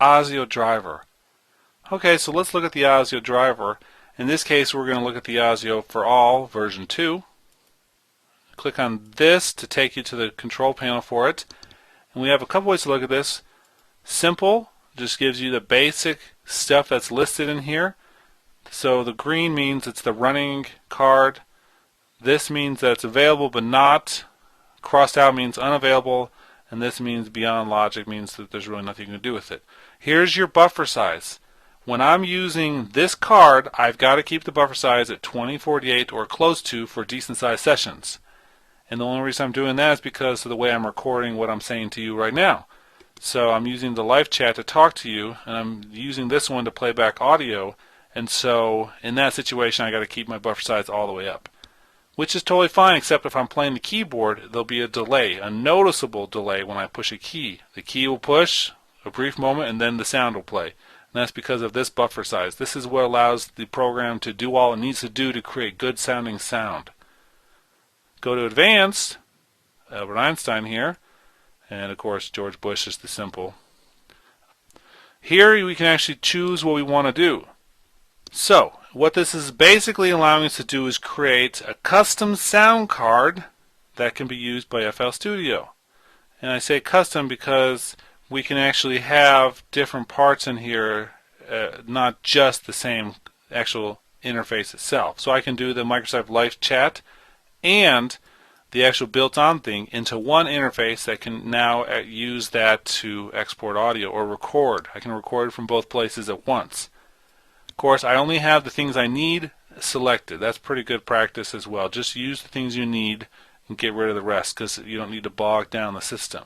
AAC driver. Okay, so let's look at the AAC driver. In this case, we're going to look at the AAC for all version 2. Click on this to take you to the control panel for it. And we have a couple ways to look at this. Simple just gives you the basic stuff that's listed in here. So the green means it's the running card. This means that it's available but not. Crossed out means unavailable. And this means beyond logic means that there's really nothing you can do with it. Here's your buffer size. When I'm using this card, I've got to keep the buffer size at 2048 or close to for decent sized sessions. And the only reason I'm doing that is because of the way I'm recording what I'm saying to you right now. So I'm using the live chat to talk to you, and I'm using this one to play back audio. And so in that situation, I got to keep my buffer size all the way up, which is totally fine, except if I'm playing the keyboard, there'll be a delay, a noticeable delay when I push a key. The key will push a brief moment, and then the sound will play. And that's because of this buffer size. This is what allows the program to do all it needs to do to create good sounding sound. Go to Advanced, Albert Einstein here, and of course George Bush is the simple. Here we can actually choose what we want to do. So what this is basically allowing us to do is create a custom sound card that can be used by FL Studio. And I say custom because we can actually have different parts in here, not just the same actual interface itself. So I can do the Microsoft Live Chat and the actual built-on thing into one interface that can now use that to export audio or record. I can record from both places at once. Of course, I only have the things I need selected. That's pretty good practice as well. Just use the things you need and get rid of the rest because you don't need to bog down the system.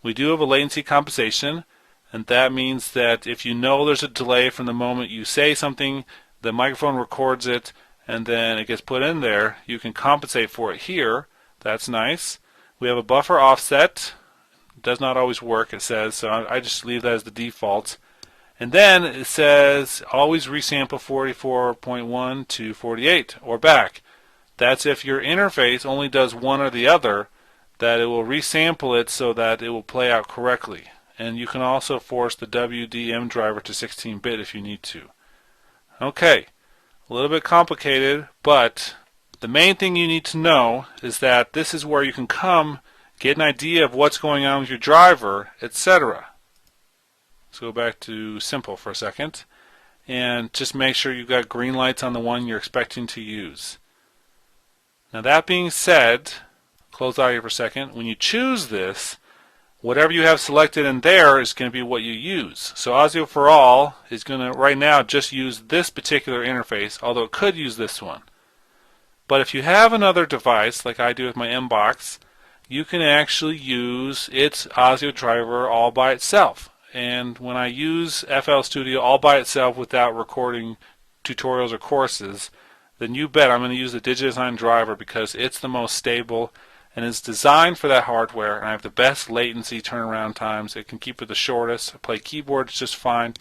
We do have a latency compensation, and that means that if you know there's a delay from the moment you say something, the microphone records it, and then it gets put in there. You can compensate for it here. That's nice. We have a buffer offset. It does not always work, it says, so I just leave that as the default. And then it says always resample 44.1 to 48 or back. That's if your interface only does one or the other, that it will resample it so that it will play out correctly. And you can also force the WDM driver to 16-bit if you need to. Okay, a little bit complicated, but the main thing you need to know is that this is where you can come get an idea of what's going on with your driver, etc. Let's go back to simple for a second and just make sure you've got green lights on the one you're expecting to use. Now that being said, close out here for a second. When you choose this, whatever you have selected in there is going to be what you use. So AAC for all is going to right now just use this particular interface, although it could use this one. But if you have another device, like I do with my Mbox, you can actually use its AAC driver all by itself. And when I use FL Studio all by itself without recording tutorials or courses, then you bet I'm going to use the DigiDesign driver because it's the most stable and it's designed for that hardware, and I have the best latency turnaround times. It can keep it the shortest. I play keyboards just fine,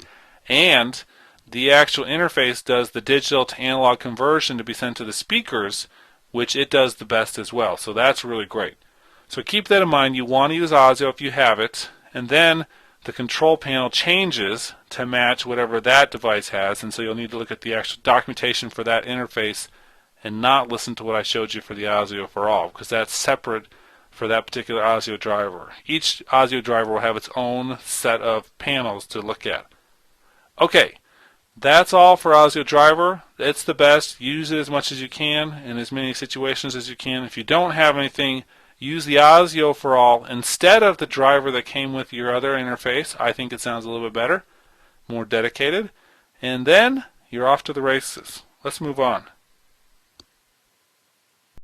and the actual interface does the digital to analog conversion to be sent to the speakers, which it does the best as well. So that's really great. So keep that in mind. You want to use AAC if you have it, and then the control panel changes to match whatever that device has, and so you'll need to look at the actual documentation for that interface and not listen to what I showed you for the AAC for all, because that's separate for that particular AAC driver. Each AAC driver will have its own set of panels to look at. Okay, that's all for AAC driver. It's the best. Use it as much as you can in as many situations as you can. If you don't have anything, use the AAC for all instead of the driver that came with your other interface. I think it sounds a little bit better, more dedicated, and then you're off to the races. Let's move on.